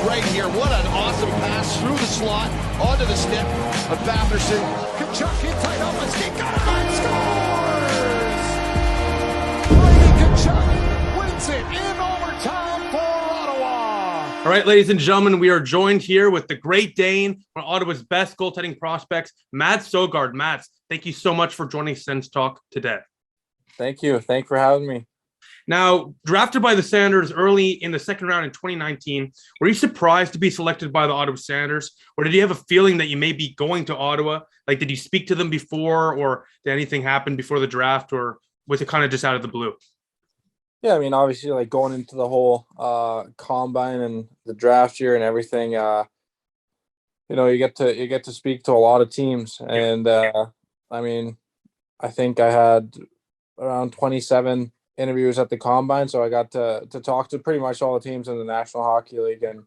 right here. What an awesome pass through the slot, onto the stick of Batherson. Kachuk in tight up, let's get got it, scores! Brady Kachuk wins it in overtime for Ottawa. All right, ladies and gentlemen, we are joined here with the Great Dane, one of Ottawa's best goaltending prospects, Mats Søgaard. Mats, thank you so much for joining SENS Talk today. Thank you. Thanks for having me. Now, drafted by the Senators early in the second round in 2019, were you surprised to be selected by the Ottawa Senators, or did you have a feeling that you may be going to Ottawa? Like, did you speak to them before, or did anything happen before the draft, or was it kind of just out of the blue? Yeah, I mean, obviously, like going into the whole combine and the draft year and everything, you get to speak to a lot of teams, and I mean, I think I had around 27 interviews at the combine, so I got to talk to pretty much all the teams in the National Hockey League. And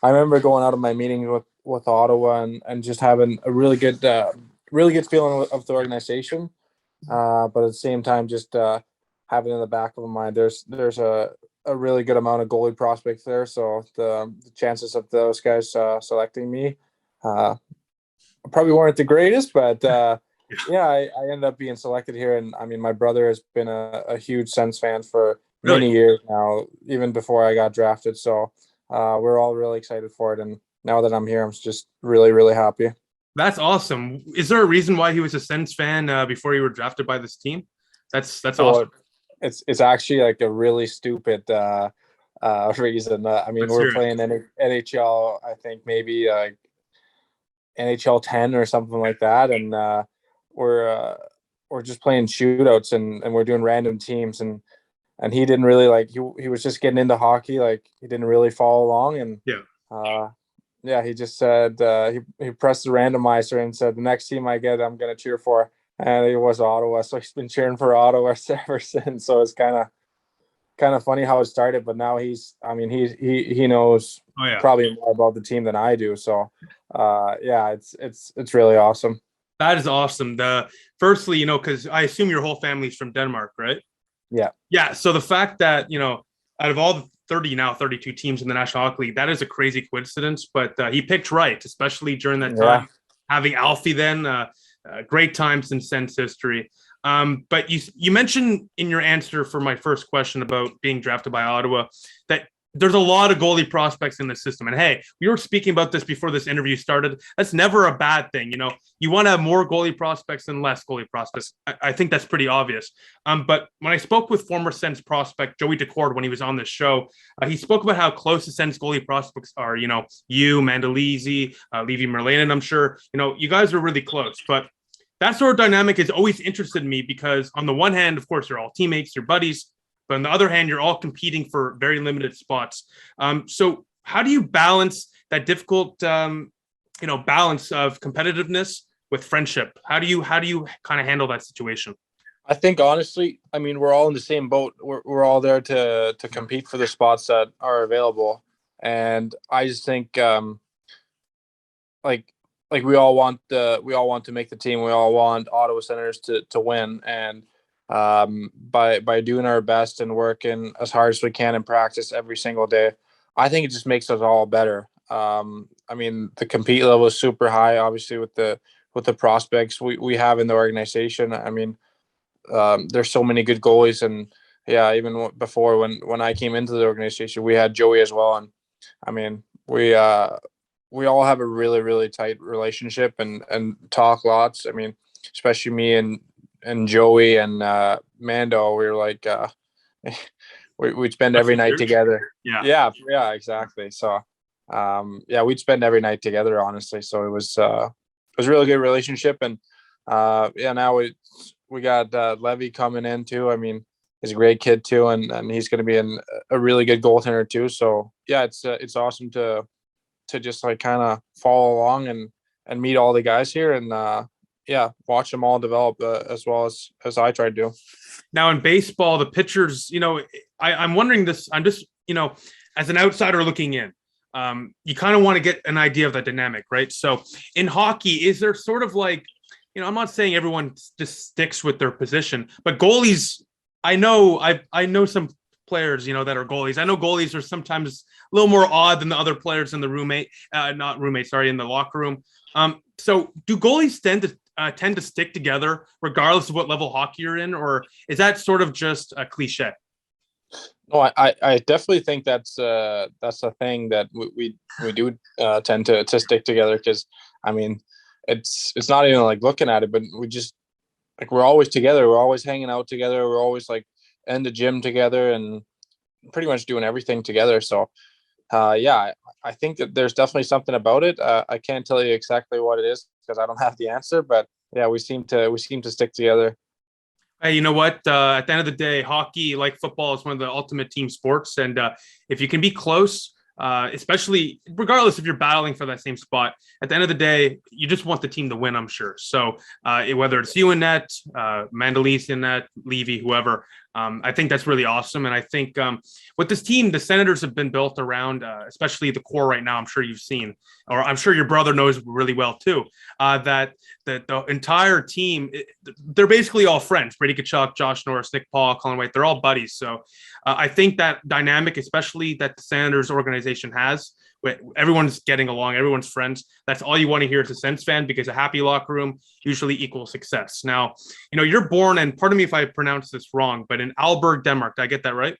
I remember going out of my meeting with Ottawa and just having a really good feeling of the organization, but at the same time just having in the back of my mind there's a really good amount of goalie prospects there, so the chances of those guys selecting me probably weren't the greatest, but yeah, I ended up being selected here. And I mean, my brother has been a huge Sens fan for many years now, even before I got drafted. So we're all really excited for it. And now that I'm here, I'm just really, really happy. That's awesome. Is there a reason why he was a Sens fan before you were drafted by this team? That's awesome. It's actually like a really stupid reason. I mean, we're playing NHL, I think maybe NHL 10 or something like that. And we're just playing shootouts and we're doing random teams, and he didn't really he was just getting into hockey, like he didn't really follow along, and he just said he pressed the randomizer and said the next team I get I'm gonna cheer for, and it was Ottawa, so he's been cheering for Ottawa ever since. So it's kind of funny how it started, but now he knows probably more about the team than I do, so it's really awesome. That is awesome. Firstly, because I assume your whole family's from Denmark, right? Yeah. Yeah. So the fact that, out of all the 32 teams in the National Hockey League, that is a crazy coincidence, but he picked right, especially during that time, having Alfie then, great times in Sens history. But you mentioned in your answer for my first question about being drafted by Ottawa that there's a lot of goalie prospects in the system. And hey, we were speaking about this before this interview started. That's never a bad thing. You want to have more goalie prospects than less goalie prospects. I think that's pretty obvious. But when I spoke with former Sens prospect Joey Decord when he was on this show, he spoke about how close the Sens goalie prospects are. You, Mandolese, Levy Merlanen, I'm sure, you guys are really close. But that sort of dynamic has always interested me because on the one hand, of course, you're all teammates, you're buddies. But on the other hand, you're all competing for very limited spots. So how do you balance that difficult, balance of competitiveness with friendship? How do you kind of handle that situation? I think honestly, I mean, we're all in the same boat. We're all there to compete for the spots that are available, and I just think like we all want to make the team. We all want Ottawa Senators to win, and by doing our best and working as hard as we can in practice every single day, I think it just makes us all better. I mean, the compete level is super high, obviously with the prospects we have in the organization. I mean, there's so many good goalies, and even before when I came into the organization, we had Joey as well. And I mean, we all have a really, really tight relationship and talk lots. I mean, especially me and Joey and Mando, we were like we'd spend every night together. Yeah, exactly. So we'd spend every night together, honestly. So it was a really good relationship. And now we got Levy coming in too. I mean, he's a great kid too, and he's going to be a really good goaltender too. So it's awesome to just like kind of follow along and meet all the guys here and watch them all develop as well as I try to do. Now in baseball, the pitchers, I'm wondering this, I'm just, as an outsider looking in, you kind of want to get an idea of the dynamic, right? So in hockey, is there sort of like, I'm not saying everyone just sticks with their position, but goalies, I know some players, that are goalies? I know goalies are sometimes a little more odd than the other players in the in the locker room. So do goalies tend to stick together regardless of what level hockey you're in, or is that sort of just a cliche? No, I definitely think that's a thing that we do tend to stick together, because I mean it's not even like looking at it, but we just like we're always together, we're always hanging out together, we're always like in the gym together and pretty much doing everything together. So yeah, I think that there's definitely something about it. I can't tell you exactly what it is because I don't have the answer, but yeah, we seem to stick together. Hey, you know what? At the end of the day, hockey, like football, is one of the ultimate team sports. And if you can be close, especially regardless if you're battling for that same spot, at the end of the day, you just want the team to win, I'm sure. So whether it's you in net, Mandolese in net, Levy, whoever, I think that's really awesome. And I think with this team, the Senators have been built around, especially the core right now. I'm sure you've seen, or I'm sure your brother knows really well too, that the entire team, they're basically all friends. Brady Tkachuk, Josh Norris, Nick Paul, Colin White, they're all buddies. So I think that dynamic, especially that the Senators organization has, everyone's getting along, everyone's friends. That's all you want to hear as a Sens fan, because a happy locker room usually equals success. Now, you're born, and pardon me if I pronounce this wrong, but in Aalborg, Denmark. Did I get that right?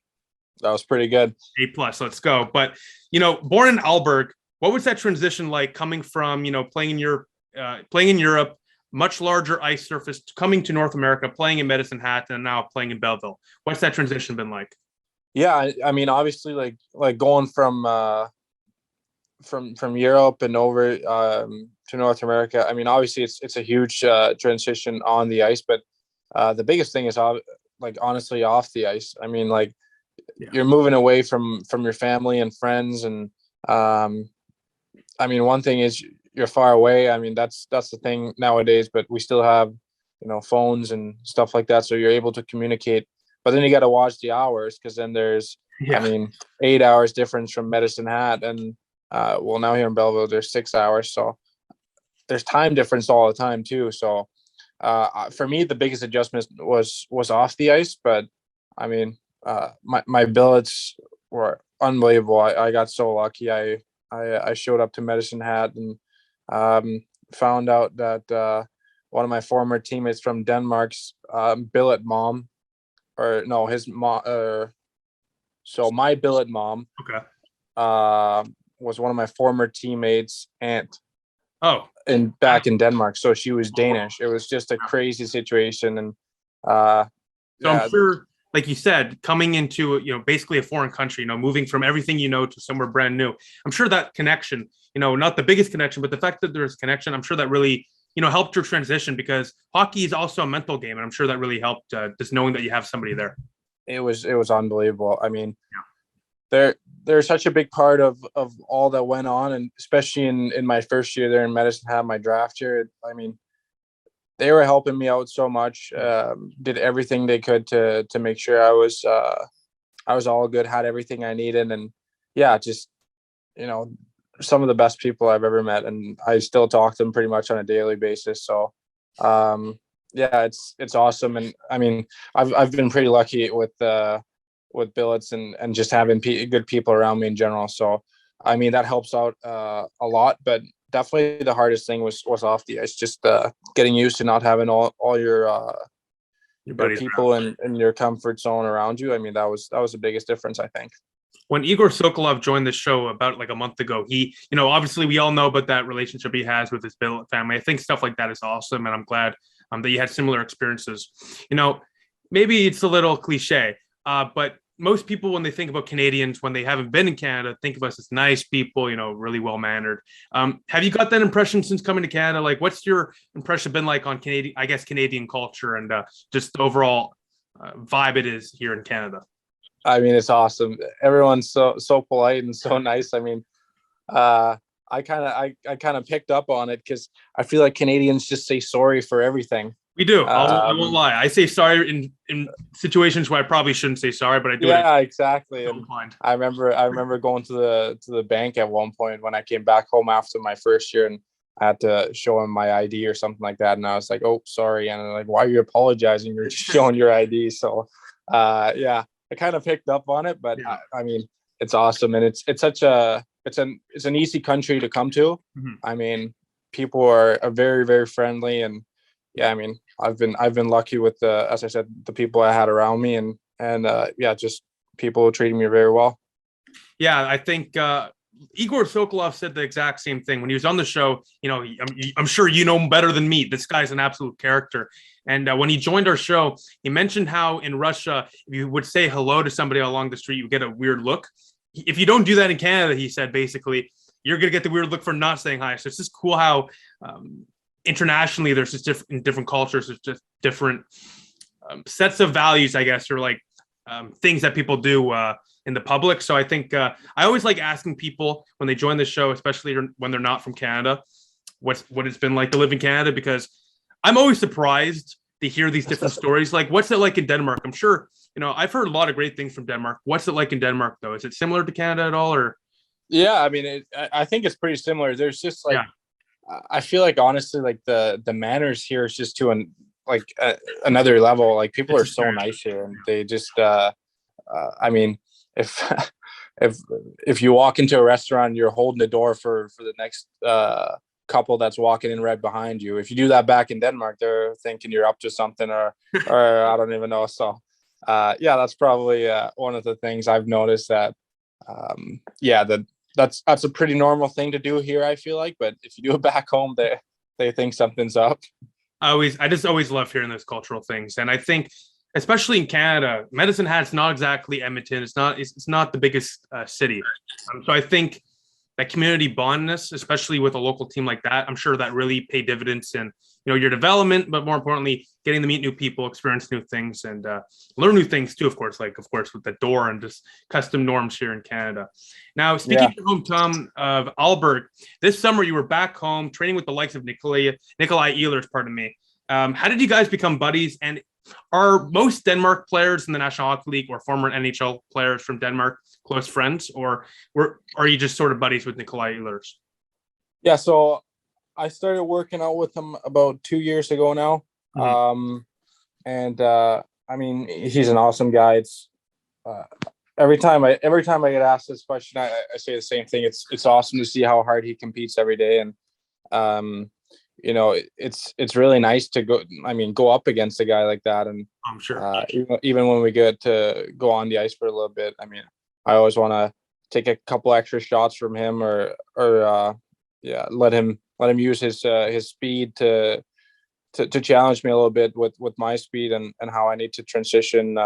That was pretty good. A+, let's go. But, born in Aalborg, what was that transition like coming from, playing in Europe, much larger ice surface, coming to North America, playing in Medicine Hat, and now playing in Belleville? What's that transition been like? Yeah, I mean, obviously, like going from Europe and over to North America. I mean, obviously, it's a huge transition on the ice, but the biggest thing is honestly off the ice. I mean, you're moving away from your family and friends, and I mean, one thing is you're far away. I mean, that's the thing nowadays, but we still have phones and stuff like that, so you're able to communicate. But then you got to watch the hours, because then there's, I mean, 8 hours difference from Medicine Hat, and now here in Belleville there's 6 hours, so there's time difference all the time too. So for me, the biggest adjustment was off the ice. But I mean, my billets were unbelievable. I got so lucky. I showed up to Medicine Hat and found out that one of my former teammates from Denmark's billet mom, or no, his mom. So my billet mom, okay, was one of my former teammates' aunt. Oh, back in Denmark. So she was Danish. It was just a crazy situation, and so I'm sure, like you said, coming into basically a foreign country, moving from everything to somewhere brand new. I'm sure that connection, not the biggest connection, but the fact that there's connection, I'm sure that really helped your transition, because hockey is also a mental game, and I'm sure that really helped, just knowing that you have somebody there. It was unbelievable. I mean, they're such a big part of all that went on, and especially in my first year there in Medicine Hat, my draft year. I mean, they were helping me out so much. Did everything they could to make sure I was all good, had everything I needed, and just some of the best people I've ever met, and I still talk to them pretty much on a daily basis. So it's awesome. And I mean, I've been pretty lucky with billets and just having good people around me in general. So I mean, that helps out a lot. But definitely the hardest thing was off the ice, just getting used to not having all your people in your comfort zone around you. I mean, that was the biggest difference, I think. When Egor Sokolov joined the show about like a month ago, he, obviously we all know about that relationship he has with his billet family. I think stuff like that is awesome, and I'm glad that you had similar experiences. Maybe it's a little cliche, but most people, when they think about Canadians, when they haven't been in Canada, think of us as nice people, really well-mannered. Have you got that impression since coming to Canada? Like, what's your impression been like on Canadian culture, and just the overall vibe it is here in Canada? I mean, it's awesome. Everyone's so polite and so nice. I mean, I kind of picked up on it, because I feel like Canadians just say sorry for everything. We do. I won't lie. I say sorry in situations where I probably shouldn't say sorry, but I do. Yeah, exactly. And I remember going to the bank at one point when I came back home after my first year, and I had to show him my ID or something like that, and I was like, "Oh, sorry," and I'm like, "Why are you apologizing? You're just showing your ID." So, kind of picked up on it, but Yeah. I mean, it's awesome, and it's an easy country to come to. I mean, people are very, very friendly, and yeah, I mean, I've been lucky with as I said, the people I had around me, and yeah, just people treating me very well. Yeah, I think Egor Sokolov said the exact same thing when he was on the show. You know, I'm sure you know him better than me. This guy's an absolute character. And when he joined our show, he mentioned how in Russia, if you would say hello to somebody along the street, you get a weird look. If you don't do that in Canada, he said, basically, you're going to get the weird look for not saying hi. So it's just cool how internationally there's just different cultures, there's just different sets of values, I guess, or like things that people do in the public. So I think I always like asking people when they join the show, especially when they're not from Canada, what it's been like to live in Canada, because I'm always surprised to hear these different stories. Like, what's it like in Denmark? I'm sure, you know, I've heard a lot of great things from Denmark. What's it like in Denmark, though? Is it similar to Canada at all, or? Yeah, I mean, I think it's pretty similar. There's just like, I feel like honestly, like the manners here is just to another level. Like people are so nice here, and they just, I mean, if if you walk into a restaurant, you're holding the door for the next couple that's walking in right behind you. If you do that back in Denmark, they're thinking you're up to something, or I don't even know. So yeah, that's probably one of the things I've noticed, that that's a pretty normal thing to do here, I feel like. But if you do it back home, they think something's up. I just always love hearing those cultural things. And I think, especially in Canada, Medicine Hat's not exactly Edmonton. It's not the biggest city. So I think that community bondness, especially with a local team like that, I'm sure that really paid dividends in, you know, your development, but more importantly, getting to meet new people, experience new things, and learn new things too, of course, with the door and just custom norms here in Canada. Now, speaking of your hometown of Aalborg, this summer you were back home training with the likes of Nikolaj Ehlers, pardon me. How did you guys become buddies? And are most Denmark players in the National Hockey League or former NHL players from Denmark close friends, or are you just sort of buddies with Nikolaj Ehlers? Yeah, so I started working out with him about 2 years ago now. I mean, he's an awesome guy. It's every time I get asked this question, I say the same thing. It's awesome to see how hard he competes every day, and you know, it's really nice to go up against a guy like that. And I'm sure even when we get to go on the ice for a little bit, I mean, I always want to take a couple extra shots from him, or let him use his speed to challenge me a little bit with my speed, and how I need to transition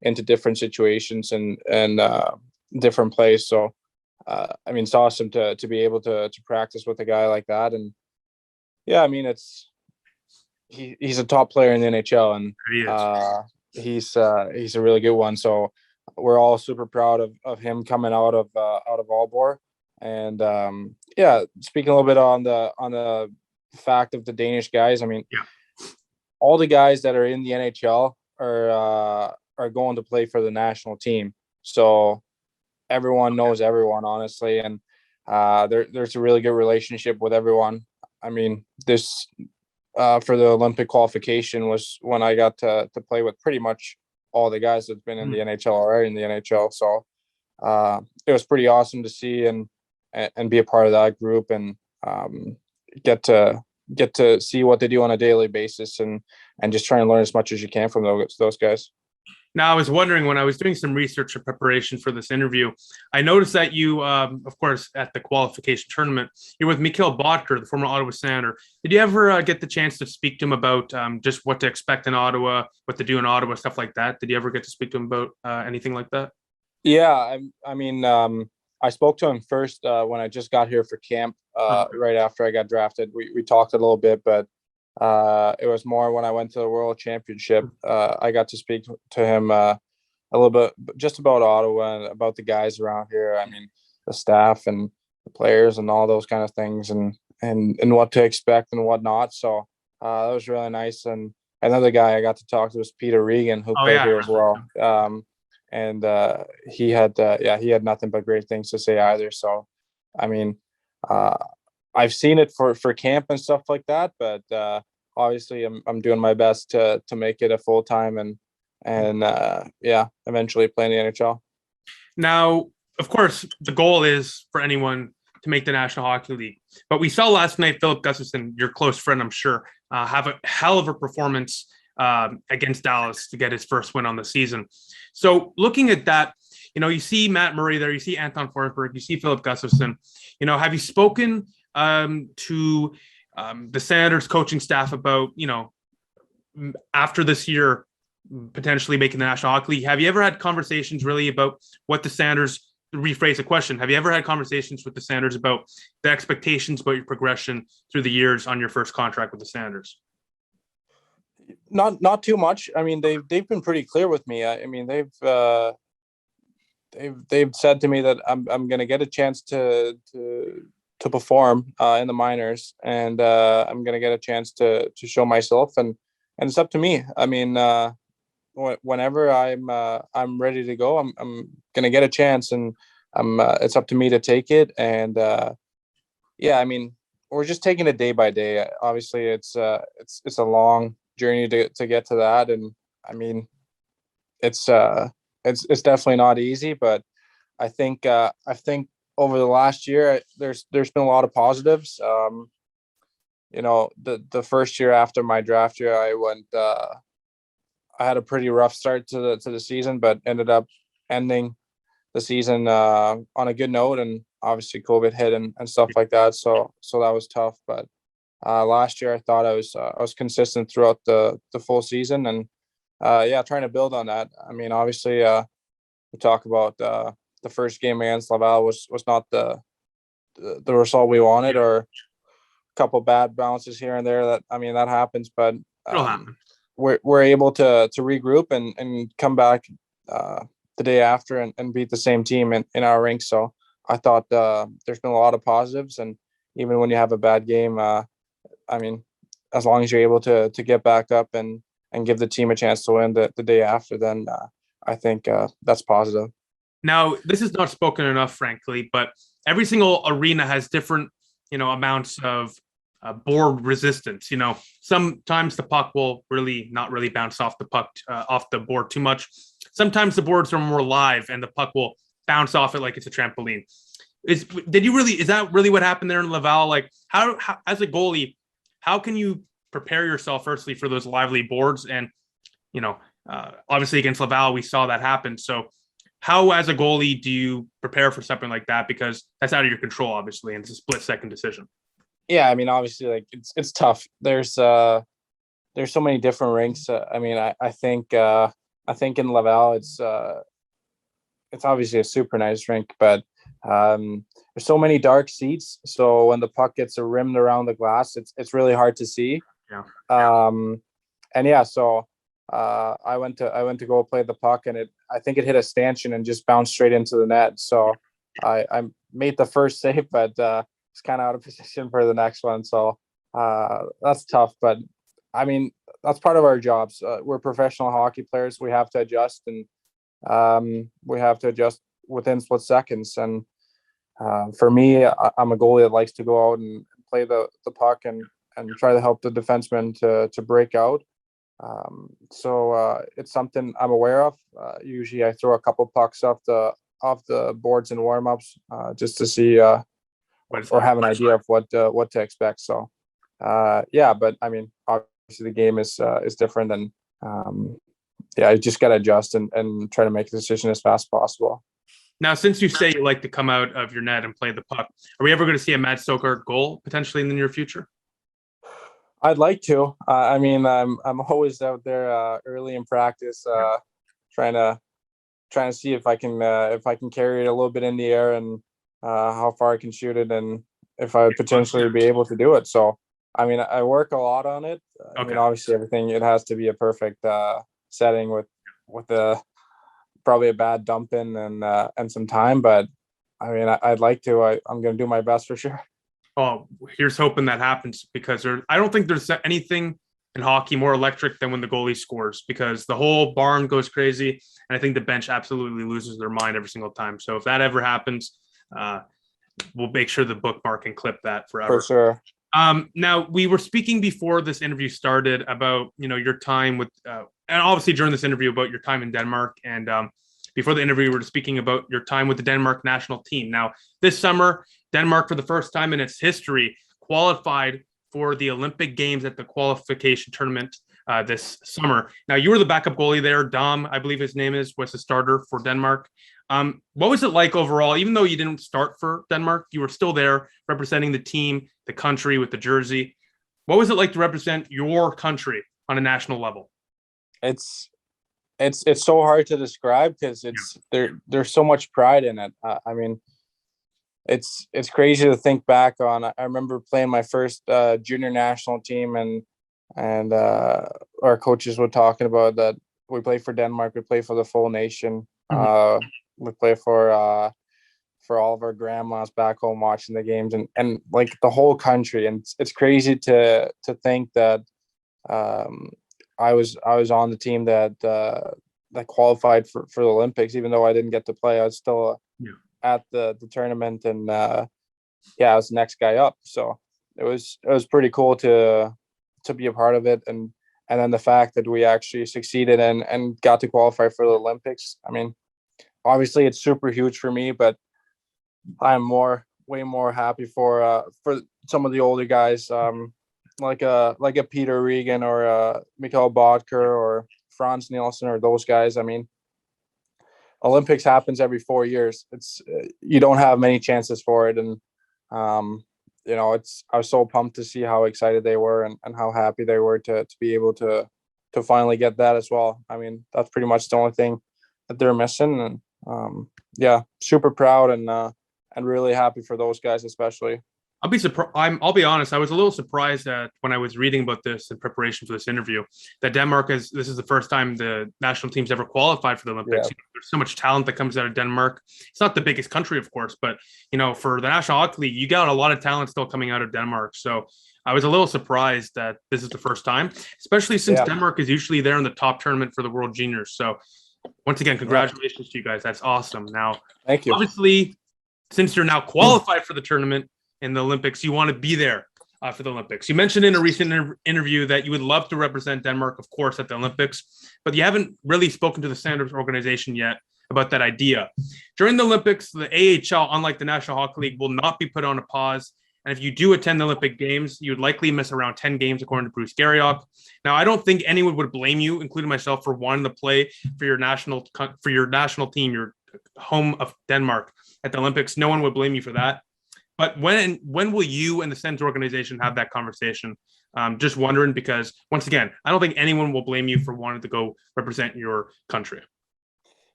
into different situations and different plays. So I mean, it's awesome to be able to practice with a guy like that. And yeah, I mean, he's a top player in the NHL, and he's a really good one. So we're all super proud of him coming out of Aalborg. And yeah, speaking a little bit on the fact of the Danish guys, I mean, all the guys that are in the NHL are going to play for the national team. So everyone knows everyone, honestly, and there's a really good relationship with everyone. I mean, this for the Olympic qualification was when I got to play with pretty much all the guys that's been in the NHL or in the NHL. So it was pretty awesome to see and be a part of that group, and get to see what they do on a daily basis, and just try and learn as much as you can from those guys. Now, I was wondering, when I was doing some research and preparation for this interview, I noticed that you, of course, at the qualification tournament, you're with Mikhail Bottker, the former Ottawa Senator. Did you ever get the chance to speak to him about just what to expect in Ottawa, what to do in Ottawa, stuff like that? Did you ever get to speak to him about anything like that? Yeah, I mean, I spoke to him first when I just got here for camp, right after I got drafted. We talked a little bit, but it was more when I went to the World Championship. I got to speak to him a little bit just about Ottawa and about the guys around here. I mean, the staff and the players and all those kind of things, and what to expect and whatnot. So that was really nice. And another guy I got to talk to was Peter Regan, who played here as well. And he had nothing but great things to say either. So, I mean, I've seen it for camp and stuff like that, but obviously I'm doing my best to make it a full time and eventually play in the NHL. Now, of course, the goal is for anyone to make the National Hockey League. But we saw last night Filip Gustavsson, your close friend, I'm sure, have a hell of a performance against Dallas to get his first win on the season. So looking at that, you see Matt Murray there, you see Anton Forsberg, you see Filip Gustavsson. Have you spoken to the Senators coaching staff about, after this year, potentially making the National Hockey League? Have you ever had conversations really about what the Senators, rephrase the question, have you ever had conversations with the Senators about the expectations about your progression through the years on your first contract with the Senators? Not too much. I mean, they've been pretty clear with me. I mean, they've said to me that I'm going to get a chance to perform in the minors, and I'm going to get a chance to show myself, and it's up to me. I mean, whenever I'm ready to go, I'm going to get a chance, and it's up to me to take it. And I mean, we're just taking it day by day. Obviously, it's a long journey to get to that, and I mean, it's definitely not easy, but I think over the last year there's been a lot of positives. The first year after my draft year, I had a pretty rough start to the season, but ended up ending the season on a good note, and obviously COVID hit and stuff like that, so that was tough. But last year I thought I was consistent throughout the full season, and trying to build on that. I mean, obviously we talk about the first game against Laval was not the result we wanted, or a couple bad bounces here and there. That happens, but we're able to regroup and come back the day after and beat the same team in our rink. So I thought there's been a lot of positives, and even when you have a bad game, as long as you're able to get back up and give the team a chance to win the day after, then I think that's positive. Now, this is not spoken enough, frankly, but every single arena has different, amounts of board resistance. Sometimes the puck will not really bounce off the board too much. Sometimes the boards are more live and the puck will bounce off it like it's a trampoline. Is that really what happened there in Laval? Like, how as a goalie, how can you prepare yourself firstly for those lively boards? And obviously against Laval we saw that happen. So how, as a goalie, do you prepare for something like that? Because that's out of your control, obviously, and it's a split-second decision. Yeah, I mean, obviously, like it's tough. There's so many different rinks. I think in Laval it's obviously a super nice rink, but there's so many dark seats. So when the puck gets rimmed around the glass, it's really hard to see. Yeah. So I went to go play the puck, and I think it hit a stanchion and just bounced straight into the net. So I made the first save, but it's kind of out of position for the next one. So that's tough, but I mean, that's part of our jobs. We're professional hockey players. We have to adjust, and we have to adjust within split seconds. And for me, I'm a goalie that likes to go out and play the puck and try to help the defenseman to break out. So it's something I'm aware of. Usually I throw a couple pucks off the boards in warm-ups just to see or have an idea of what to expect. So but I mean, obviously the game is different, and I just got to adjust and try to make a decision as fast as possible. Now, since you say you like to come out of your net and play the puck, are we ever going to see a Matt Søgaard goal potentially in the near future? I'd like to. I'm always out there early in practice, trying to see if I can carry it a little bit in the air, and how far I can shoot it, and if I would potentially be able to do it. So, I mean, I work a lot on it. I mean, obviously everything, it has to be a perfect setting with probably a bad dump in and some time, but I mean, I'd like to. I'm going to do my best for sure. Oh, here's hoping that happens, because I don't think there's anything in hockey more electric than when the goalie scores, because the whole barn goes crazy, and I think the bench absolutely loses their mind every single time. So if that ever happens, we'll make sure the bookmark and clip that forever. For sure. Now we were speaking before this interview started about, your time with, and obviously during this interview about your time in Denmark. And before the interview, we were speaking about your time with the Denmark national team. Now, this summer, Denmark, for the first time in its history, qualified for the Olympic Games at the qualification tournament this summer. Now, you were the backup goalie there. Dom, I believe his name was the starter for Denmark. What was it like overall? Even though you didn't start for Denmark, you were still there representing the team, the country with the jersey. What was it like to represent your country on a national level? It's so hard to describe because there's so much pride in it. I mean, it's crazy to think back on. I remember playing my first junior national team, and our coaches were talking about that we play for Denmark, we play for the full nation. We play for all of our grandmas back home watching the games, and like the whole country. And it's crazy to think that I was on the team that qualified for the Olympics, even though I didn't get to play. I was still at the tournament, and I was the next guy up. So it was pretty cool to be a part of it, and then the fact that we actually succeeded and got to qualify for the Olympics. I mean, obviously it's super huge for me, but I'm way more happy for some of the older guys, like a Peter Regan or Mikael Bodker or Franz Nielsen or those guys. I mean, Olympics happens every 4 years. It's you don't have many chances for it, and I was so pumped to see how excited they were and how happy they were to be able to finally get that as well. I mean, that's pretty much the only thing that they're missing, and super proud and really happy for those guys especially. I'll be honest. I was a little surprised that when I was reading about this in preparation for this interview, that this is the first time the national team's ever qualified for the Olympics. Yeah. There's so much talent that comes out of Denmark. It's not the biggest country, of course, but for the National Hockey League, you got a lot of talent still coming out of Denmark. So I was a little surprised that this is the first time, especially since Denmark is usually there in the top tournament for the World Juniors. So once again, congratulations to you guys. That's awesome. Now, thank you. Obviously, since you're now qualified for the tournament in the Olympics, you want to be there for the Olympics. You mentioned in a recent interview that you would love to represent Denmark, of course, at the Olympics, but you haven't really spoken to the Sanders organization yet about that idea. During the Olympics, the AHL, unlike the National Hockey League, will not be put on a pause. And if you do attend the Olympic Games, you'd likely miss around 10 games, according to Bruce Garriock. Now, I don't think anyone would blame you, including myself, for wanting to play for your national team, your home of Denmark at the Olympics. No one would blame you for that. But when will you and the SENS organization have that conversation? Just wondering, because once again, I don't think anyone will blame you for wanting to go represent your country.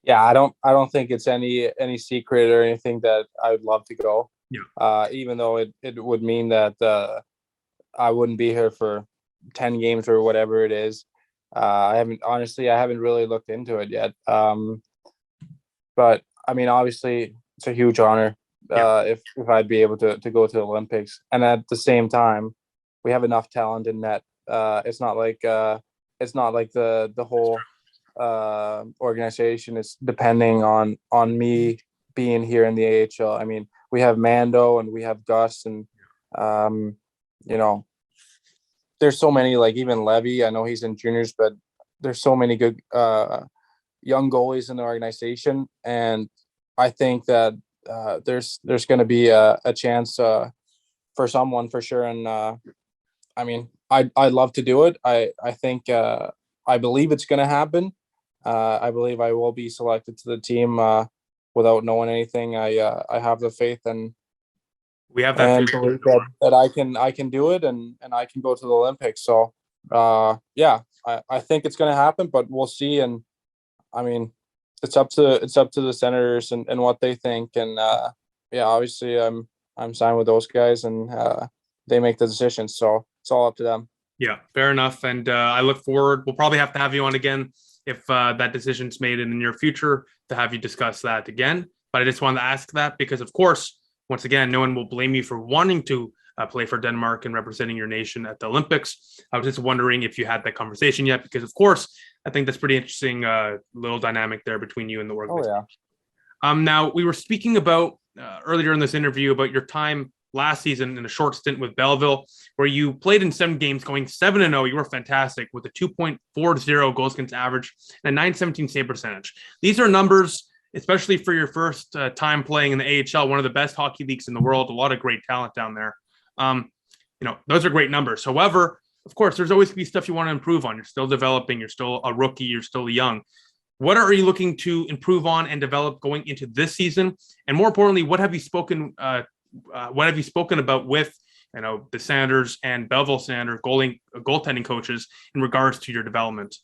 Yeah, I don't think it's any secret or anything that I would love to go. Yeah. Even though it would mean that I wouldn't be here for 10 games or whatever it is. I haven't really looked into it yet. But I mean, obviously it's a huge honor. If I'd be able to go to the Olympics, and at the same time, we have enough talent in that. It's not like the whole organization is depending on me being here in the AHL. I mean, we have Mando and we have Gus, and there's so many, like even Levy. I know he's in juniors, but there's so many good young goalies in the organization, and I think that there's going to be a chance for someone for sure. And I mean, I'd love to do it. I think I believe it's going to happen. I believe I will be selected to the team without knowing anything. I have the faith, and we have that belief that I can do it, and I can go to the Olympics. So I think it's going to happen, but we'll see. And I mean, it's up to the Senators and what they think. And obviously I'm signed with those guys, and they make the decisions. So it's all up to them. Yeah, fair enough. And I look forward. We'll probably have to have you on again if that decision's made in the near future, to have you discuss that again. But I just wanted to ask that because, of course, once again, no one will blame you for wanting to play for Denmark and representing your nation at the Olympics. I was just wondering if you had that conversation yet, because, of course, I think that's pretty interesting little dynamic there between you and the organization. Oh, yeah. Now, we were speaking about earlier in this interview about your time last season in a short stint with Belleville, where you played in 7 games, going 7-0. You were fantastic with a 2.40 goals against average and a 917 save percentage. These are numbers, especially for your first time playing in the AHL, one of the best hockey leagues in the world. A lot of great talent down there. Those are great numbers. However, of course, there's always going to be stuff you want to improve on. You're still developing. You're still a rookie. You're still young. What are you looking to improve on and develop going into this season? And more importantly, what have you spoken about with the Sanders and Belleville Sanders goaltending coaches in regards to your development?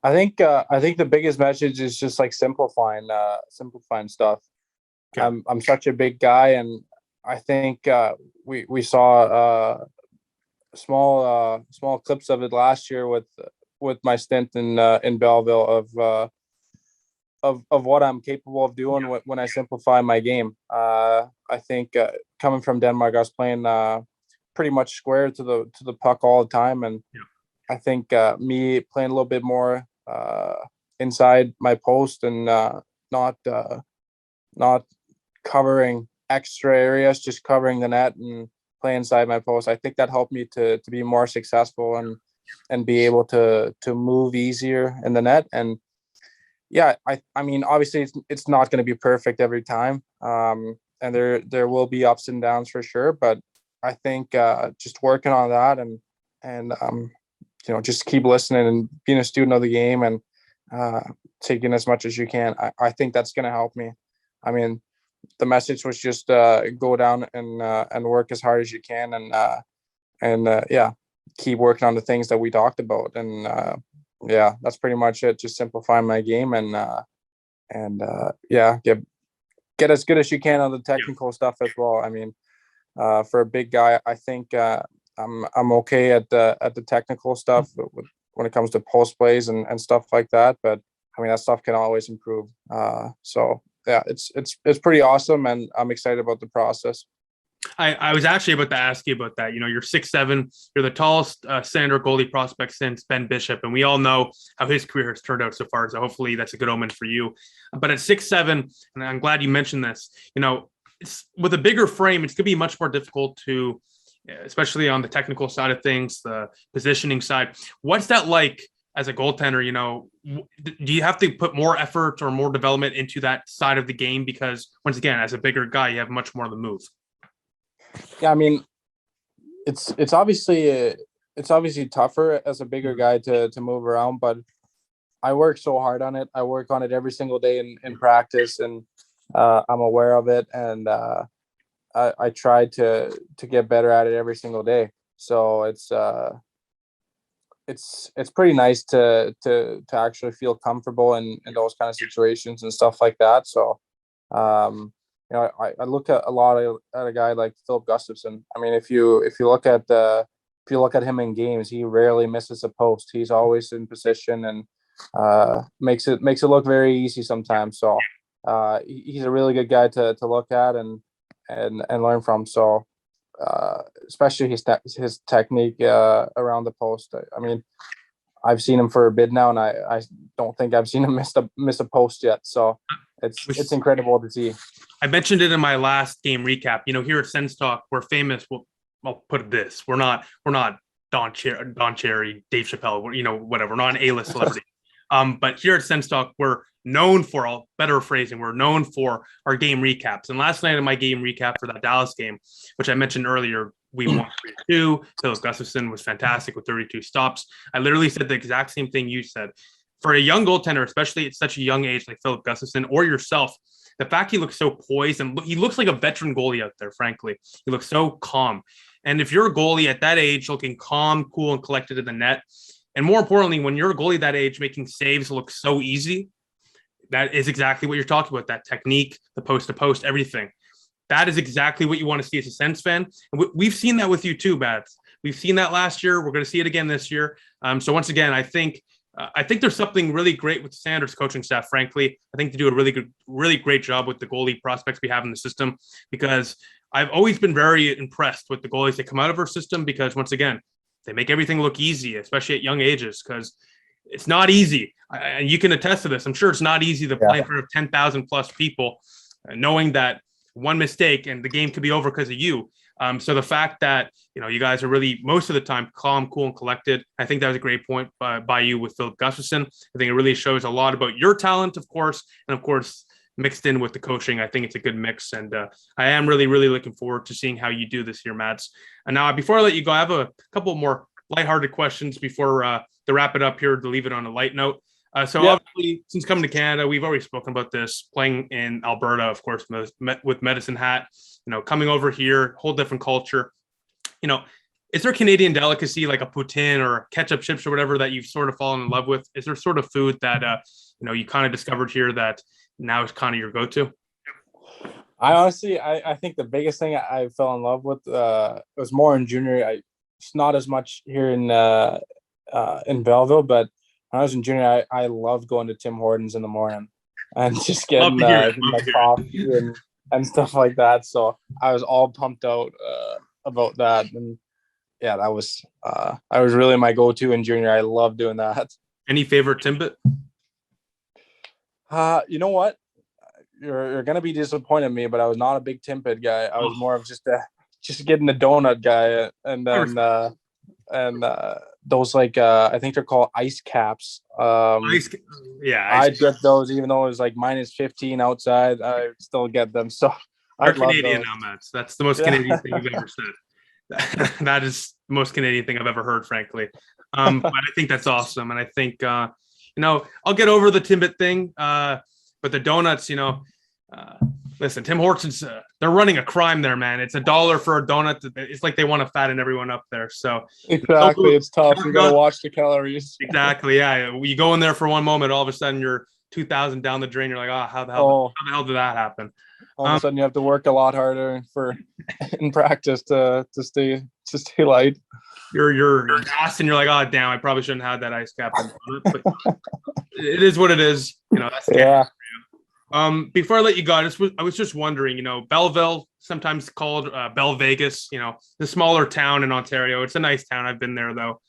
I think the biggest message is just like simplifying stuff. Okay. I'm such a big guy, and I think we saw small clips of it last year with my stint in Belleville of what I'm capable of doing when I simplify my game. I think coming from Denmark, I was playing pretty much square to the puck all the time, and I think me playing a little bit more inside my post and not covering extra areas, just covering the net and play inside my post. I think that helped me to be more successful and be able to move easier in the net. And I mean, obviously it's not going to be perfect every time. And there will be ups and downs for sure, but I think just working on that and just keep listening and being a student of the game and taking as much as you can. I think that's going to help me. I mean, the message was just go down and work as hard as you can and keep working on the things that we talked about. And that's pretty much it. Just simplify my game and get as good as you can on the technical stuff as well. I mean, for a big guy, I think I'm okay at the technical stuff when it comes to post plays and stuff like that. But I mean, that stuff can always improve. It's pretty awesome, and I'm excited about the process. I was actually about to ask you about that. You're 6'7", you're the tallest Sander goalie prospect since Ben Bishop, and we all know how his career has turned out so far. So hopefully that's a good omen for you. But at 6'7", and I'm glad you mentioned this. It's, with a bigger frame, it's going to be much more difficult to, especially on the technical side of things, the positioning side. What's that like as a goaltender? Do you have to put more effort or more development into that side of the game? Because once again, as a bigger guy, you have much more of the move. Yeah, I mean, it's obviously tougher as a bigger guy to move around, but I work so hard on it. I work on it every single day in practice, and I'm aware of it, and I try to get better at it every single day. So it's pretty nice to actually feel comfortable in those kind of situations and stuff like that. So I look at a guy like Philip Gustafsson. I mean, if you look at him in games, he rarely misses a post. He's always in position and makes it look very easy sometimes. So he's a really good guy to look at and learn from. So especially his technique around the post. I mean, I've seen him for a bit now, and I don't think I've seen him miss a post yet. So it's incredible to see. I mentioned it in my last game recap. Here at SENS Talk, we're famous. I'll put it this: we're not Don Cherry, Dave Chappelle. Whatever. We're not an A-list celebrity. But here at SENS Talk, we're known for, we're known for our game recaps. And last night in my game recap for that Dallas game, which I mentioned earlier, we won 3-2. Philip Gustafsson was fantastic with 32 stops. I literally said the exact same thing you said. For a young goaltender, especially at such a young age like Philip Gustafsson or yourself, the fact he looks so poised and he looks like a veteran goalie out there, frankly. He looks so calm. And if you're a goalie at that age, looking calm, cool, and collected in the net, and more importantly, when you're a goalie that age, making saves look so easy, that is exactly what you're talking about, that technique, the post-to-post, everything. That is exactly what you want to see as a Sens fan. And we've seen that with you too, Bats. We've seen that last year. We're going to see it again this year. So once again, I think there's something really great with the Sanders coaching staff, frankly. I think they do a really great job with the goalie prospects we have in the system, because I've always been very impressed with the goalies that come out of our system, because once again, they make everything look easy, especially at young ages, because it's not easy. And you can attest to this. I'm sure it's not easy to play in front of 10,000 plus people, knowing that one mistake and the game could be over because of you. So the fact that, you guys are really most of the time calm, cool, and collected, I think that was a great point by you with Philip Gustafson. I think it really shows a lot about your talent, of course, and of course, mixed in with the coaching. I think it's a good mix. And I am really, really looking forward to seeing how you do this year, Mads. And now, before I let you go, I have a couple more lighthearted questions before to wrap it up here, to leave it on a light note. Obviously, since coming to Canada, we've already spoken about this, playing in Alberta, of course, with Medicine Hat, coming over here, whole different culture. Is there Canadian delicacy like a poutine or ketchup chips or whatever that you've sort of fallen in love with? Is there sort of food that, you kind of discovered here that now is kind of your go-to? I honestly, I think the biggest thing I fell in love with was more in junior. It's not as much here in Belleville, but when I was in junior, I loved going to Tim Hortons in the morning and just getting my coffee and stuff like that. So I was all pumped out about that. And yeah, that was I was really my go-to in junior. I love doing that. Any favorite Timbit? You know what? You're gonna be disappointed in me, but I was not a big Timbit guy. I was more of just getting the donut guy, and then those I think they're called ice caps. I'd get those even though it was like -15 outside. I still get them. So You're Canadian now, Matt. That's the most Canadian thing you've ever said. That is the most Canadian thing I've ever heard, frankly. But I think that's awesome, and I think I'll get over the Timbit thing. But the donuts, listen, Tim Hortons, they're running a crime there, man. It's $1 for a donut. It's like they want to fatten everyone up there. So exactly, it's tough. You got to watch the calories. Exactly, yeah. You go in there for one moment, all of a sudden you're 2,000 down the drain. You're like, how the hell did that happen? All of a sudden you have to work a lot harder in practice to stay light. You're gassed and you're like, oh damn, I probably shouldn't have that ice cap on it. But it is what it is. That's before I let you go, I was just wondering, Belleville, sometimes called Bell Vegas, the smaller town in Ontario. It's a nice town. I've been there though.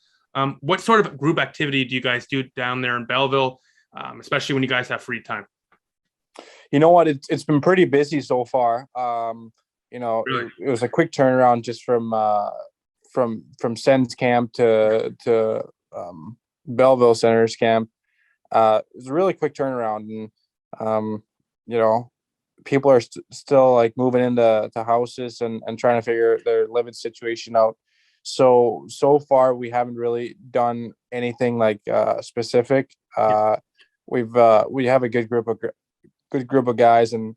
What sort of group activity do you guys do down there in Belleville, especially when you guys have free time? You know what? It's been pretty busy so far. Really? It was a quick turnaround just from SENS camp to Belleville Senators camp. It was a really quick turnaround, and people are still like moving into houses and trying to figure their living situation out. So far we haven't really done anything like specific. We have a good group of guys, and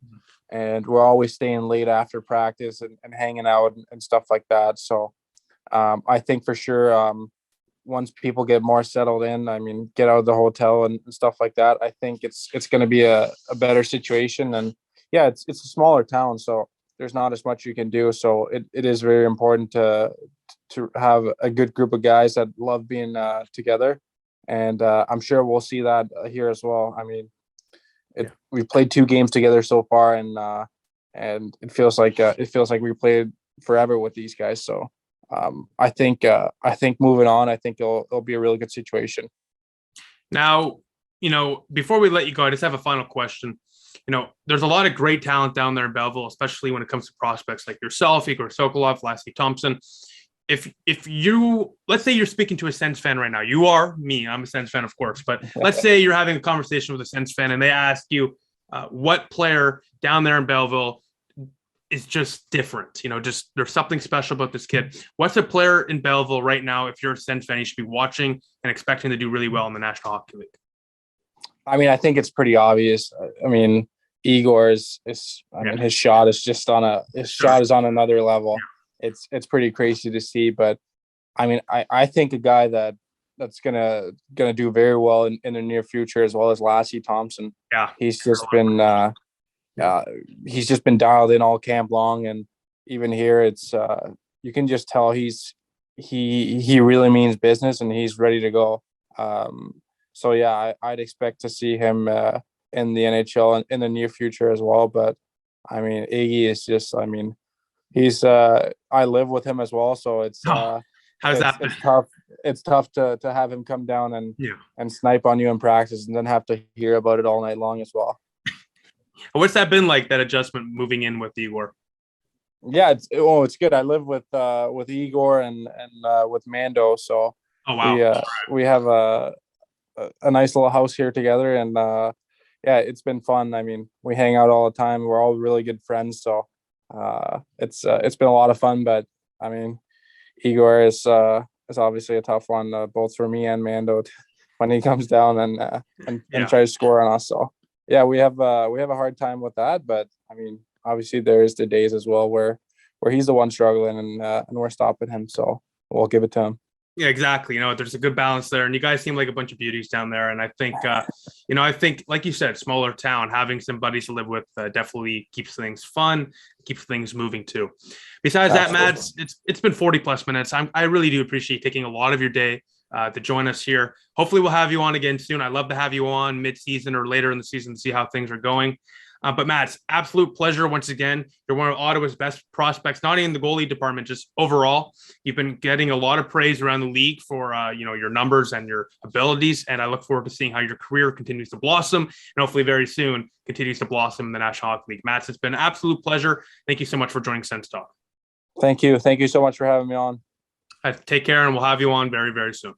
we're always staying late after practice and hanging out and stuff like that. So I think for sure, once people get more settled in, get out of the hotel and stuff like that, I think it's going to be a better situation. And yeah, it's a smaller town, so there's not as much you can do. So it is very important to have a good group of guys that love being together. And I'm sure we'll see that here as well. We've played 2 games together so far, and it feels like we played forever with these guys. So I think moving on, I think it'll be a really good situation. Now, before we let you go, I just have a final question. There's a lot of great talent down there in Belleville, especially when it comes to prospects like yourself, Egor Sokolov, Lassie Thompson. If you, let's say you're speaking to a Sens fan right now, you are me, I'm a Sens fan, of course, but let's say you're having a conversation with a Sens fan and they ask you what player down there in Belleville is just different, just there's something special about this kid. What's a player in Belleville right now, if you're a Sens fan, you should be watching and expecting to do really well in the National Hockey League? I think it's pretty obvious. Egor is his shot is just shot is on another level. It's pretty crazy to see, but I think a guy that's gonna do very well in the near future, as well as Lassie Thompson. Yeah, he's just been dialed in all camp long, and even here, it's you can just tell he really means business and he's ready to go. So yeah, I'd expect to see him in the NHL in the near future as well. But Iggy is just he's I live with him as well, so it's how's that? It's tough. It's tough to have him come down and snipe on you in practice and then have to hear about it all night long as well. What's that been like, that adjustment moving in with Egor? Yeah, it's good. I live with Egor and with Mando, so Oh wow. we have a nice little house here together, and yeah, it's been fun. I mean, we hang out all the time. We're all really good friends, so it's been a lot of fun. But I mean, Egor is obviously a tough one, both for me and Mando when he comes down and tries to score on us. So yeah, we have a hard time with that. But I mean, obviously there's the days as well where he's the one struggling and we're stopping him. So we'll give it to him. Yeah, exactly. There's a good balance there, and you guys seem like a bunch of beauties down there. And I think, I think, like you said, smaller town, having some buddies to live with definitely keeps things fun, keeps things moving too. Besides that, Matt, it's been 40 plus minutes. I really do appreciate taking a lot of your day to join us here. Hopefully, we'll have you on again soon. I'd love to have you on mid-season or later in the season to see how things are going. But Matt, it's absolute pleasure once again. You're one of Ottawa's best prospects, not in the goalie department, just overall. You've been getting a lot of praise around the league for your numbers and your abilities, and I look forward to seeing how your career continues to blossom, and hopefully very soon continues to blossom in the National Hockey League. Matt, it's been an absolute pleasure. Thank you so much for joining SENS Talk. Thank you so much for having me on. Take care, and we'll have you on very, very soon.